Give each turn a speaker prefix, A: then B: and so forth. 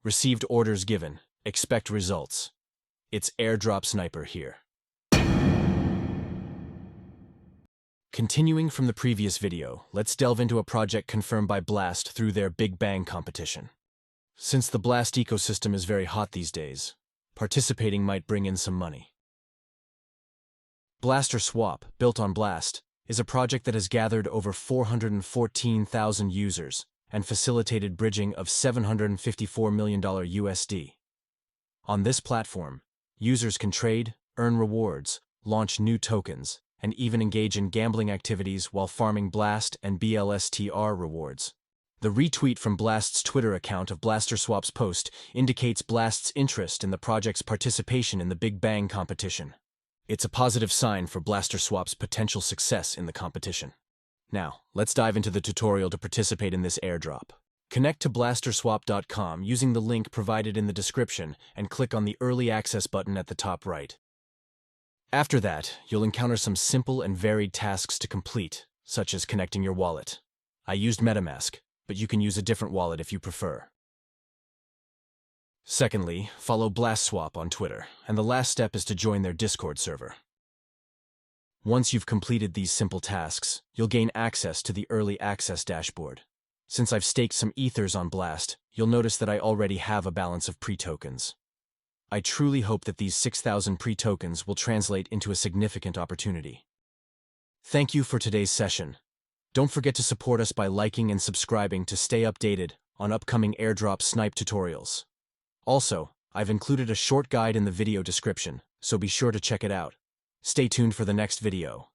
A: Received orders given. Expect results. It's Airdrop Sniper here. Continuing from the previous video, let's delve into a project confirmed by Blast through their Big Bang competition. Since the Blast ecosystem is very hot these days, participating might bring in some money. BlasterSwap, built on Blast, is a project that has gathered over 414,000 users and facilitated bridging of $754 million USD. On this platform, users can trade, earn rewards, launch new tokens, and even engage in gambling activities while farming Blast and BLSTR rewards. The retweet from Blast's Twitter account of BlasterSwap's post indicates Blast's interest in the project's participation in the Big Bang competition. It's a positive sign for BlasterSwap's potential success in the competition. Now, let's dive into the tutorial to participate in this airdrop. Connect to BlasterSwap.com using the link provided in the description and click on the Early Access button at the top right. After that, you'll encounter some simple and varied tasks to complete, such as connecting your wallet. I used MetaMask, but you can use a different wallet if you prefer. Secondly, follow BlastSwap on Twitter, and the last step is to join their Discord server. Once you've completed these simple tasks, you'll gain access to the Early Access dashboard. Since I've staked some ethers on Blast, you'll notice that I already have a balance of pre-tokens. I truly hope that these 6,000 pre-tokens will translate into a significant opportunity. Thank you for today's session. Don't forget to support us by liking and subscribing to stay updated on upcoming airdrop snipe tutorials. Also, I've included a short guide in the video description, so be sure to check it out. Stay tuned for the next video.